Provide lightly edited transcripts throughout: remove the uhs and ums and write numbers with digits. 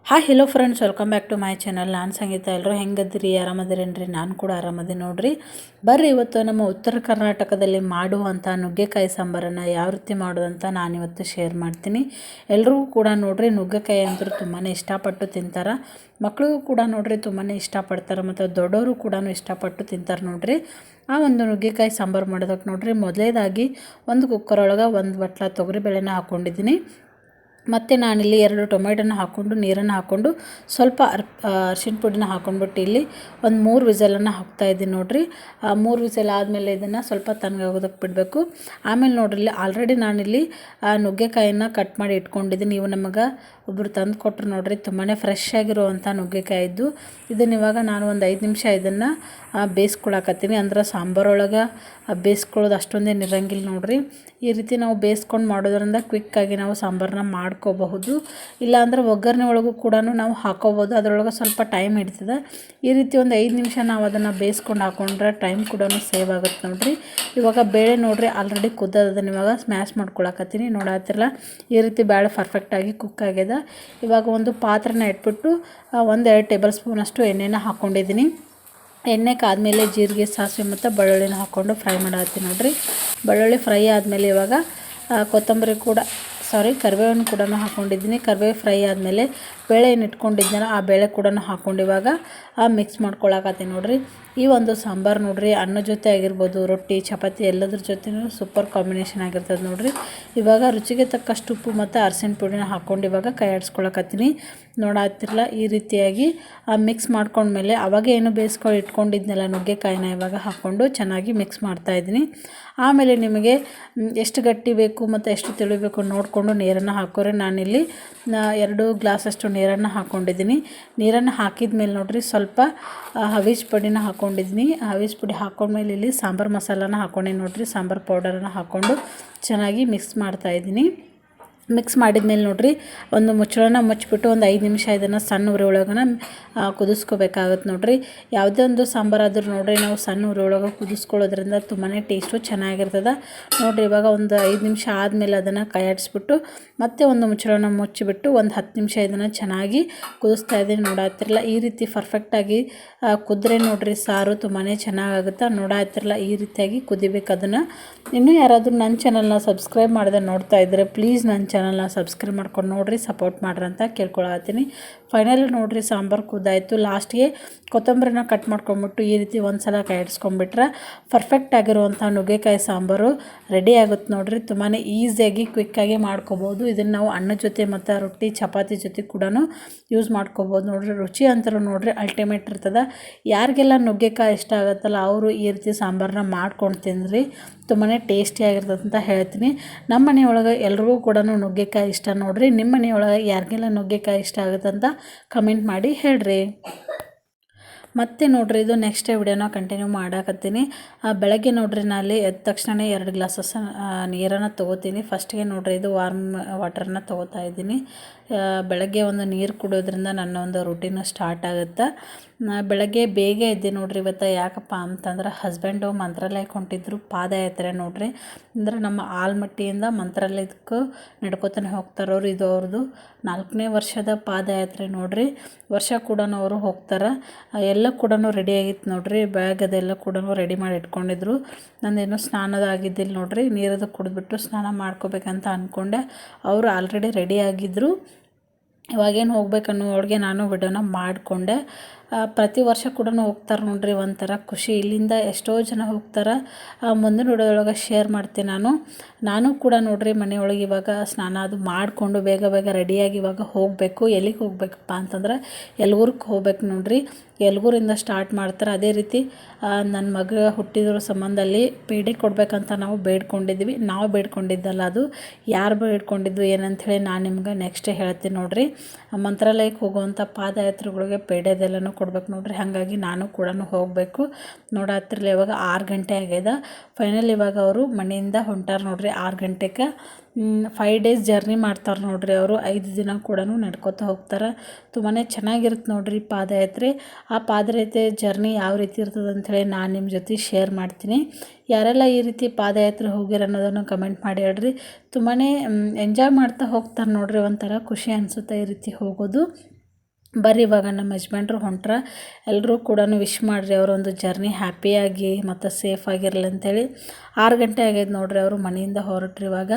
Hi hello friends, welcome back to my channel. ನಾನು ಸಂಗೀತ. ಎಲ್ಲರೂ ಹೆಂಗದ್ರಿ? ಆರಾಮದಿರೇನ್ರಿ? ನಾನು ಕೂಡ ಆರಾಮದಿ ನೋಡ್ರಿ. ಬರ್ರಿ, ಇವತ್ತು ನಮ್ಮ ಉತ್ತರ ಕರ್ನಾಟಕದಲ್ಲಿ ಮಾಡುವಂಥ ನುಗ್ಗೆಕಾಯಿ ಸಾಂಬಾರನ್ನು ಯಾವ ರೀತಿ ಮಾಡೋದಂತ ನಾನಿವತ್ತು ಶೇರ್ ಮಾಡ್ತೀನಿ. ಎಲ್ರಿಗೂ ಕೂಡ ನೋಡ್ರಿ ನುಗ್ಗೆಕಾಯಿ ಅಂದರೂ ತುಂಬಾ ಇಷ್ಟಪಟ್ಟು ತಿಂತಾರೆ. ಮಕ್ಕಳಿಗೂ ಕೂಡ ನೋಡ್ರಿ ತುಂಬಾ ಇಷ್ಟಪಡ್ತಾರೆ, ಮತ್ತು ದೊಡ್ಡವರು ಕೂಡ ಇಷ್ಟಪಟ್ಟು ತಿಂತಾರೆ ನೋಡ್ರಿ. ಆ ಒಂದು ನುಗ್ಗೆಕಾಯಿ ಸಾಂಬಾರು ಮಾಡೋದಕ್ಕೆ ನೋಡ್ರಿ ಮೊದಲೇದಾಗಿ ಒಂದು ಕುಕ್ಕರ್ ಒಳಗೆ ಒಂದು ಬಟ್ಲ ತೊಗರಿಬೇಳೆನ ಹಾಕ್ಕೊಂಡಿದ್ದೀನಿ. ಮತ್ತು ನಾನಿಲ್ಲಿ 2 ಟೊಮೆಟೊನ ಹಾಕ್ಕೊಂಡು ನೀರನ್ನು ಹಾಕ್ಕೊಂಡು ಸ್ವಲ್ಪ ಅರಿಶಿನ ಪುಡಿನ ಹಾಕ್ಕೊಂಡ್ಬಿಟ್ಟು ಇಲ್ಲಿ ಒಂದು 3 ವಿಸಲನ್ನು ಹಾಕ್ತಾಯಿದ್ದೀನಿ ನೋಡಿರಿ. 3 ವಿಸಲ್ ಆದಮೇಲೆ ಇದನ್ನು ಸ್ವಲ್ಪ ತಣ್ಣಗಾಗೋದಕ್ಕೆ ಬಿಡಬೇಕು. ಆಮೇಲೆ ನೋಡ್ರಿ ಆಲ್ರೆಡಿ ನಾನಿಲ್ಲಿ ನುಗ್ಗೆಕಾಯಿನ ಕಟ್ ಮಾಡಿ ಇಟ್ಕೊಂಡಿದ್ದೀನಿ. ನೀವು ನಮಗೆ ಒಬ್ಬರು ತಂದು ಕೊಟ್ಟರು ನೋಡ್ರಿ, ತುಂಬಾ ಫ್ರೆಶ್ ಆಗಿರುವಂಥ ನುಗ್ಗೆಕಾಯಿ ಇದ್ದು. ಇದನ್ನು ಇವಾಗ ನಾನು ಒಂದು 5 ನಿಮಿಷ ಇದನ್ನು ಬೇಯಿಸ್ಕೊಳಕತ್ತೀನಿ. ಅಂದ್ರೆ ಸಾಂಬಾರೊಳಗೆ ಬೇಯಿಸ್ಕೊಳ್ಳೋದು ಅಷ್ಟೊಂದೇನು ಇರಂಗಿಲ್ಲ ನೋಡ್ರಿ. ಈ ರೀತಿ ನಾವು ಬೇಯಿಸ್ಕೊಂಡು ಮಾಡೋದ್ರಿಂದ ಕ್ವಿಕ್ಕಾಗಿ ನಾವು ಸಾಂಬಾರನ್ನ ಮಾಡ್ಕೋಬಹುದು. ಇಲ್ಲಾಂದ್ರೆ ಒಗ್ಗರಣೆ ಒಳಗೂ ಕೂಡ ನಾವು ಹಾಕೋಬೋದು, ಅದರೊಳಗೆ ಸ್ವಲ್ಪ ಟೈಮ್ ಹಿಡಿತದೆ. ಈ ರೀತಿ ಒಂದು 5 ನಿಮಿಷ ನಾವು ಅದನ್ನು ಬೇಯಿಸ್ಕೊಂಡು ಹಾಕೊಂಡ್ರೆ ಟೈಮ್ ಕೂಡ ಸೇವ್ ಆಗುತ್ತೆ ನೋಡ್ರಿ. ಇವಾಗ ಬೇಳೆ ನೋಡ್ರಿ ಆಲ್ರೆಡಿ ಕುದ್ದದನ್ನು ಇವಾಗ ಸ್ಮ್ಯಾಶ್ ಮಾಡ್ಕೊಳಕತ್ತೀನಿ. ನೋಡತ್ತಿರಲ್ಲ, ಈ ರೀತಿ ಬೇಳೆ ಪರ್ಫೆಕ್ಟಾಗಿ ಕುಕ್ ಆಗ್ಯದ. ಇವಾಗ ಒಂದು ಪಾತ್ರೆನ ಇಟ್ಬಿಟ್ಟು 1-2 ಟೇಬಲ್ ಸ್ಪೂನಷ್ಟು ಎಣ್ಣೆನ ಹಾಕ್ಕೊಂಡಿದ್ದೀನಿ. ಎಣ್ಣೆ ಕಾದ್ಮೇಲೆ ಜೀರಿಗೆ, ಸಾಸಿವೆ ಮತ್ತು ಬೆಳ್ಳುಳ್ಳಿನ ಹಾಕ್ಕೊಂಡು ಫ್ರೈ ಮಾಡತ್ತೀನಿ ನೋಡ್ರಿ. ಬೆಳ್ಳುಳ್ಳಿ ಫ್ರೈ ಆದಮೇಲೆ ಇವಾಗ ಕೊತ್ತಂಬರಿ ಕೂಡ ಕರಿಬೇವನ್ನು ಕೂಡ ಹಾಕ್ಕೊಂಡಿದ್ದೀನಿ. ಕರಿಬೇವು ಫ್ರೈ ಆದಮೇಲೆ ಬೇಳೆ ಏನು ಇಟ್ಕೊಂಡಿದ್ದೀನಲ್ಲ ಆ ಬೇಳೆ ಕೂಡ ಹಾಕ್ಕೊಂಡು ಇವಾಗ ಮಿಕ್ಸ್ ಮಾಡ್ಕೊಳಕತ್ತೀನಿ ನೋಡ್ರಿ. ಈ ಒಂದು ಸಾಂಬಾರು ನೋಡ್ರಿ ಅನ್ನ ಜೊತೆ ಆಗಿರ್ಬೋದು, ರೊಟ್ಟಿ ಚಪಾತಿ ಎಲ್ಲದ್ರ ಜೊತೆನೂ ಸೂಪರ್ ಕಾಂಬಿನೇಷನ್ ಆಗಿರ್ತದೆ ನೋಡ್ರಿ. ಇವಾಗ ರುಚಿಗೆ ತಕ್ಕಷ್ಟು ಉಪ್ಪು ಮತ್ತು ಅರಿಶಿನ ಪುಡಿನ ಹಾಕ್ಕೊಂಡು ಇವಾಗ ಕೈ ಆಡಿಸ್ಕೊಳಕತ್ತೀನಿ. ನೋಡತ್ತಿರಲ್ಲ, ಈ ರೀತಿಯಾಗಿ ಮಿಕ್ಸ್ ಮಾಡ್ಕೊಂಡ್ಮೇಲೆ ಅವಾಗ ಏನು ಬೇಯಿಸ್ಕೊಂಡು ಇಟ್ಕೊಂಡಿದ್ನಲ್ಲ ನುಗ್ಗೆಕಾಯಿನ ಇವಾಗ ಹಾಕ್ಕೊಂಡು ಚೆನ್ನಾಗಿ ಮಿಕ್ಸ್ ಮಾಡ್ತಾಯಿದ್ದೀನಿ. ಆಮೇಲೆ ನಿಮಗೆ ಎಷ್ಟು ಗಟ್ಟಿ ಬೇಕು ಮತ್ತು ಎಷ್ಟು ತಿಳಿಬೇಕು ನೋಡಿಕೊಂಡು ನೀರನ್ನು ಹಾಕೋರಿ. ನಾನಿಲ್ಲಿ 2 ಗ್ಲಾಸಷ್ಟು ನೀರನ್ನು ಹಾಕ್ಕೊಂಡಿದ್ದೀನಿ. ನೀರನ್ನು ಹಾಕಿದ ಮೇಲೆ ನೋಡ್ರಿ ಸ್ವಲ್ಪ ಹವೀಜ್ ಪುಡಿನ ಹಾಕ್ಕೊಂಡಿದ್ದೀನಿ. ಹವೀಜ್ ಪುಡಿ ಹಾಕ್ಕೊಂಡ್ಮೇಲೆ ಇಲ್ಲಿ ಸಾಂಬಾರು ಮಸಾಲಾನ ಹಾಕ್ಕೊಂಡಿ ನೋಡ್ರಿ. ಸಾಂಬಾರು ಪೌಡರನ್ನು ಹಾಕ್ಕೊಂಡು ಚೆನ್ನಾಗಿ ಮಿಕ್ಸ್ ಮಾಡ್ತಾಯಿದ್ದೀನಿ. ಮಿಕ್ಸ್ ಮಾಡಿದ್ಮೇಲೆ ನೋಡ್ರಿ ಒಂದು ಮುಚ್ಚಳನ ಮುಚ್ಚಿಬಿಟ್ಟು ಒಂದು 5 ನಿಮಿಷ ಇದನ್ನು ಸಣ್ಣ ಉರಿ ಒಳಗನ ಕುದಿಸ್ಕೋಬೇಕಾಗುತ್ತೆ ನೋಡ್ರಿ. ಯಾವುದೇ ಒಂದು ಸಾಂಬಾರಾದ್ರೂ ನೋಡ್ರಿ ನಾವು ಸಣ್ಣ ಉರಿ ಒಳಗೆ ಕುದಿಸ್ಕೊಳ್ಳೋದ್ರಿಂದ ತುಂಬಾ ಟೇಸ್ಟು ಚೆನ್ನಾಗಿರ್ತದೆ ನೋಡ್ರಿ. ಇವಾಗ ಒಂದು 5 ನಿಮಿಷ ಆದಮೇಲೆ ಅದನ್ನು ಕೈ ಆಡಿಸ್ಬಿಟ್ಟು ಮತ್ತೆ ಒಂದು ಮುಚ್ಚಳನ ಮುಚ್ಚಿಬಿಟ್ಟು ಒಂದು 10 ನಿಮಿಷ ಇದನ್ನು ಚೆನ್ನಾಗಿ ಕುದಿಸ್ತಾ ಇದ್ದೀನಿ. ನೋಡತ್ತಿರಲ್ಲ, ಈ ರೀತಿ ಪರ್ಫೆಕ್ಟಾಗಿ ಕುದ್ರೆ ನೋಡ್ರಿ ಸಾರು ತುಂಬಾ ಚೆನ್ನಾಗಾಗುತ್ತೆ. ನೋಡತ್ತಿರಲ್ಲ, ಈ ರೀತಿಯಾಗಿ ಕುದಿಬೇಕು ಅದನ್ನು. ಇನ್ನೂ ಯಾರಾದರೂ ನನ್ನ ಚಾನಲ್ನ ಸಬ್ಸ್ಕ್ರೈಬ್ ಮಾಡದೆ ನೋಡ್ತಾ ಇದ್ದರೆ ಪ್ಲೀಸ್ ನನ್ನ ಚಾನಲ್ನ ಸಬ್ಸ್ಕ್ರೈಬ್ ಮಾಡ್ಕೊಂಡು ನೋಡಿರಿ, ಸಪೋರ್ಟ್ ಮಾಡ್ರಿ ಅಂತ ಕೇಳ್ಕೊಳತ್ತೀನಿ. ಫೈನಲ್ ನೋಡಿರಿ ಸಾಂಬಾರು ಕುದ್ದಾಯಿತು. ಲಾಸ್ಟ್ಗೆ ಕೊತ್ತಂಬರಿನ ಕಟ್ ಮಾಡ್ಕೊಂಬಿಟ್ಟು ಈ ರೀತಿ ಒಂದು ಸಲ ಕೈ ಆಡಿಸ್ಕೊಂಡ್ಬಿಟ್ರೆ ಪರ್ಫೆಕ್ಟ್ ಆಗಿರುವಂಥ ನುಗ್ಗೆಕಾಯಿ ಸಾಂಬಾರು ರೆಡಿ ಆಗುತ್ತೆ ನೋಡ್ರಿ. ತುಂಬಾ ಈಸಿಯಾಗಿ ಕ್ವಿಕ್ಕಾಗಿ ಮಾಡ್ಕೋಬೋದು. ಇದನ್ನು ನಾವು ಅನ್ನ ಜೊತೆ ಮತ್ತು ರೊಟ್ಟಿ ಚಪಾತಿ ಜೊತೆ ಕೂಡ ಯೂಸ್ ಮಾಡ್ಕೋಬೋದು ನೋಡ್ರಿ. ರುಚಿ ಅಂತರೂ ನೋಡ್ರಿ ಅಲ್ಟಿಮೇಟ್ ಇರ್ತದೆ. ಯಾರಿಗೆಲ್ಲ ನುಗ್ಗೆಕಾಯಿ ಇಷ್ಟ ಆಗುತ್ತಲ್ಲ ಅವರು ಈ ರೀತಿ ಸಾಂಬಾರನ್ನ ಮಾಡ್ಕೊಂಡು ತಿಂದ್ರಿ, ತುಂಬಾ ಟೇಸ್ಟಿಯಾಗಿರ್ತದೆ ಅಂತ ಹೇಳ್ತೀನಿ. ನಮ್ಮ ಮನೆಯೊಳಗೆ ಎಲ್ರಿಗೂ ಕೂಡ ನುಗ್ಗೆಕಾಯಿ ಇಷ್ಟ ನೋಡ್ರಿ. ನಿಮ್ಮ ಮನೆಯೊಳಗೆ ಯಾರಿಗೆಲ್ಲ ನುಗ್ಗೆಕಾಯಿ ಇಷ್ಟ ಆಗುತ್ತಂತ ಕಮೆಂಟ್ ಮಾಡಿ ಹೇಳ್ರಿ. ಮತ್ತು ನೋಡ್ರಿ ಇದು ನೆಕ್ಸ್ಟ್ ವಿಡಿಯೋನ ಕಂಟಿನ್ಯೂ ಮಾಡಾಕತ್ತೀನಿ. ಬೆಳಗ್ಗೆ ನೋಡ್ರಿ ನಾನಲ್ಲಿ ಎದ್ದ ತಕ್ಷಣ 2 ಗ್ಲಾಸಸ್ ನೀರನ್ನು ತೊಗೋತೀನಿ. ಫಸ್ಟಿಗೆ ನೋಡ್ರಿ ಇದು ವಾರ್ಮ್ ವಾಟರ್ನ ತೊಗೋತಾ ಇದ್ದೀನಿ. ಬೆಳಗ್ಗೆ ಒಂದು ನೀರು ಕುಡಿಯೋದ್ರಿಂದ ನನ್ನ ಒಂದು ರೂಟೀನು ಸ್ಟಾರ್ಟ್ ಆಗುತ್ತೆ. ಬೆಳಗ್ಗೆ ಬೇಗ ಎದ್ದೆ ನೋಡ್ರಿ ಇವತ್ತು. ಯಾಕಪ್ಪ ಅಂತಂದ್ರೆ ಹಸ್ಬೆಂಡು ಮಂತ್ರಾಲಯಕ್ಕೆ ಹೊಂಟಿದ್ರು, ಪಾದಯಾತ್ರೆ ನೋಡ್ರಿ. ಅಂದ್ರೆ ನಮ್ಮ ಆಲ್ಮಟ್ಟಿಯಿಂದ ಮಂತ್ರಾಲಯಕ್ಕೂ ನಡ್ಕೋತಾನೆ ಹೋಗ್ತಾರವ್ರು. ಇದು ಅವ್ರದ್ದು 4ನೇ ವರ್ಷದ ಪಾದಯಾತ್ರೆ ನೋಡ್ರಿ. ವರ್ಷ ಕೂಡ ಅವರು ಹೋಗ್ತಾರೆ. ಎಲ್ಲ ಕೂಡ ರೆಡಿ ಆಗಿತ್ತು ನೋಡ್ರಿ. ಬ್ಯಾಗ್ ಅದೆಲ್ಲ ಕೂಡ ರೆಡಿ ಮಾಡಿ ಇಟ್ಕೊಂಡಿದ್ರು. ನಂದೇನು ಸ್ನಾನದ ಆಗಿದ್ದಿಲ್ಲ ನೋಡ್ರಿ. ನೀರದು ಕುಡಿದ್ಬಿಟ್ಟು ಸ್ನಾನ ಮಾಡ್ಕೋಬೇಕಂತ ಅಂದ್ಕೊಂಡೆ. ಅವರು ಆಲ್ರೆಡಿ ರೆಡಿ ಆಗಿದ್ದರು. ಇವಾಗೇನು ಹೋಗ್ಬೇಕನ್ನೋ ಒಳಗೆ ನಾನು ವಿಡಿಯೋನ ಮಾಡಿಕೊಂಡೆ. ಪ್ರತಿ ವರ್ಷ ಕೂಡ ಹೋಗ್ತಾರೆ ನೋಡ್ರಿ. ಒಂಥರ ಖುಷಿ. ಇಲ್ಲಿಂದ ಎಷ್ಟೋ ಜನ ಹೋಗ್ತಾರೆ. ಮುಂದಿನ ವಿಡಿಯೋದೊಳಗೆ ಶೇರ್ ಮಾಡ್ತೀನಿ ನಾನು ಕೂಡ ನೋಡ್ರಿ ಮನೆಯೊಳಗೆ ಇವಾಗ ಸ್ನಾನ ಅದು ಮಾಡಿಕೊಂಡು ಬೇಗ ಬೇಗ ರೆಡಿಯಾಗಿ ಇವಾಗ ಹೋಗಬೇಕು. ಎಲ್ಲಿಗೆ ಹೋಗ್ಬೇಕಪ್ಪ ಅಂತಂದ್ರೆ ಯಲ್ಬುರ್ಗಕ್ಕೆ ಹೋಗ್ಬೇಕು ನೋಡ್ರಿ. ಯಲ್ಬುರ್ಗಿಂದ ಸ್ಟಾರ್ಟ್ ಮಾಡ್ತಾರೆ. ಅದೇ ರೀತಿ ನನ್ನ ಮಗ ಹುಟ್ಟಿದ್ರ ಸಂಬಂಧದಲ್ಲಿ ಪೇಡೆ ಕೊಡಬೇಕಂತ ನಾವು ಬೇಡ್ಕೊಂಡಿದ್ವಿ. ನಾವು ಬೇಡ್ಕೊಂಡಿದ್ದಲ್ಲ, ಅದು ಯಾರು ಬೇಡ್ಕೊಂಡಿದ್ದು ಏನಂಥೇಳಿ ನಾನು ನಿಮ್ಗೆ ನೆಕ್ಸ್ಟ್ ಹೇಳ್ತೀನಿ ನೋಡ್ರಿ. ಮಂತ್ರಾಲಯಕ್ಕೆ ಹೋಗುವಂಥ ಪಾದಯಾತ್ರೆಗಳಿಗೆ ಪೇಡೆದೆಲ್ಲನೂ ಕೊಡ್ಬೇಕು ನೋಡ್ರಿ. ಹಾಗಾಗಿ ನಾನು ಕೂಡ ಹೋಗಬೇಕು. ನೋಡತ್ತಿರಲಿ ಇವಾಗ 6 ಗಂಟೆ ಆಗ್ಯದ. ಫೈನಲ್ ಇವಾಗ ಅವರು ಮನೆಯಿಂದ ಹೊಂಟಾರ ನೋಡ್ರಿ 6 ಗಂಟೆಗೆ. 5 ಡೇಸ್ ಜರ್ನಿ ಮಾಡ್ತಾರೆ ನೋಡ್ರಿ ಅವರು. 5 ದಿನ ಕೂಡ ನಡ್ಕೊತ ಹೋಗ್ತಾರೆ. ತುಂಬಾ ಚೆನ್ನಾಗಿರುತ್ತೆ ನೋಡ್ರಿ ಪಾದಯಾತ್ರೆ. ಆ ಪಾದಯಾತ್ರೆ ಜರ್ನಿ ಯಾವ ರೀತಿ ಇರ್ತದೆ ಅಂಥೇಳಿ ನಾನು ನಿಮ್ಮ ಜೊತೆ ಶೇರ್ ಮಾಡ್ತೀನಿ. ಯಾರೆಲ್ಲ ಈ ರೀತಿ ಪಾದಯಾತ್ರೆ ಹೋಗಿರ ಅನ್ನೋದನ್ನು ಕಮೆಂಟ್ ಮಾಡಿ ಹೇಳ್ರಿ. ತುಂಬಾ ಎಂಜಾಯ್ ಮಾಡ್ತಾ ಹೋಗ್ತಾರೆ ನೋಡ್ರಿ. ಒಂಥರ ಖುಷಿ ಅನಿಸುತ್ತೆ ಈ ರೀತಿ ಹೋಗೋದು. ಬರ್ರಿ ಇವಾಗ ನಮ್ಮ ಯಜಮಾನ್ರು ಹೊಂಟ್ರ. ಎಲ್ಲರೂ ಕೂಡ ವಿಶ್ ಮಾಡಿರಿ ಅವರೊಂದು ಜರ್ನಿ ಹ್ಯಾಪಿಯಾಗಿ ಮತ್ತು ಸೇಫ್ ಆಗಿರಲಿ ಅಂಥೇಳಿ. 6 ಗಂಟೆ ಆಗ್ಯದ ನೋಡ್ರಿ ಅವರು ಮನೆಯಿಂದ ಹೊರಟ್ರಿ. ಇವಾಗ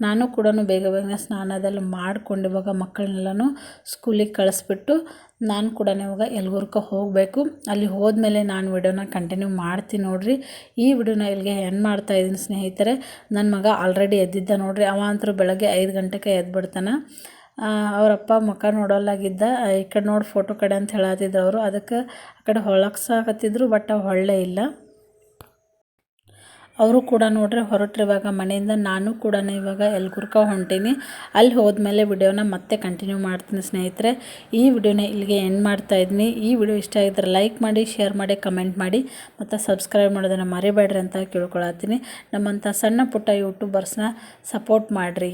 ನಾನು ಕೂಡ ಬೇಗ ಬೇಗನೆ ಸ್ನಾನ ಅದೆಲ್ಲ ಮಾಡ್ಕೊಂಡು ಇವಾಗ ಮಕ್ಕಳನ್ನೆಲ್ಲನೂ ಸ್ಕೂಲಿಗೆ ಕಳಿಸ್ಬಿಟ್ಟು ನಾನು ಕೂಡ ಇವಾಗ ಯಲಬುರ್ಗಕ್ಕೆ ಹೋಗಬೇಕು. ಅಲ್ಲಿ ಹೋದ್ಮೇಲೆ ನಾನು ವಿಡಿಯೋನ ಕಂಟಿನ್ಯೂ ಮಾಡ್ತೀನಿ ನೋಡ್ರಿ. ಈ ವಿಡಿಯೋನ ಇಲ್ಲಿಗೆ ಎಂಡ್ ಮಾಡ್ತಾಯಿದ್ದೀನಿ ಸ್ನೇಹಿತರೆ. ನನ್ನ ಮಗ ಆಲ್ರೆಡಿ ಎದ್ದಿದ್ದ ನೋಡ್ರಿ. ಅವ ಅಂತೂ ಬೆಳಗ್ಗೆ 5 ಗಂಟೆಗೆ ಎದ್ಬಿಡ್ತಾನೆ. ಅವರಪ್ಪ ಮುಖ ನೋಡೋಲಾಗಿದ್ದ. ಈ ಕಡೆ ನೋಡಿ ಫೋಟೋ ಕಡೆ ಅಂತ ಹೇಳತ್ತಿದ್ರು ಅವರು. ಅದಕ್ಕೆ ಆ ಕಡೆ ಹೊಳಕ್ಸಾಕತ್ತಿದ್ರು, ಬಟ್ ಹೊಳ್ಳೆ ಇಲ್ಲ. ಅವರು ಕೂಡ ನೋಡ್ರಿ ಹೊರಟ್ರಿ ಇವಾಗ ಮನೆಯಿಂದ. ನಾನು ಕೂಡ ಇವಾಗ ಯಲಬುರ್ಗ ಹೊಂಟೀನಿ. ಅಲ್ಲಿ ಹೋದ್ಮೇಲೆ ವಿಡಿಯೋನ ಮತ್ತೆ ಕಂಟಿನ್ಯೂ ಮಾಡ್ತೀನಿ ಸ್ನೇಹಿತರೆ. ಈ ವಿಡಿಯೋನ ಇಲ್ಲಿಗೆ ಎಂಡ್ ಮಾಡ್ತಾಯಿದ್ದೀನಿ. ಈ ವಿಡಿಯೋ ಇಷ್ಟ ಆಗಿದ್ರೆ ಲೈಕ್ ಮಾಡಿ, ಶೇರ್ ಮಾಡಿ, ಕಮೆಂಟ್ ಮಾಡಿ ಮತ್ತು ಸಬ್ಸ್ಕ್ರೈಬ್ ಮಾಡೋದನ್ನು ಮರಿಬೇಡ್ರಿ ಅಂತ ಕೇಳ್ಕೊಳತ್ತೀನಿ. ನಮ್ಮಂಥ ಸಣ್ಣ ಪುಟ್ಟ ಯೂಟ್ಯೂಬರ್ಸ್ನ ಸಪೋರ್ಟ್ ಮಾಡಿರಿ.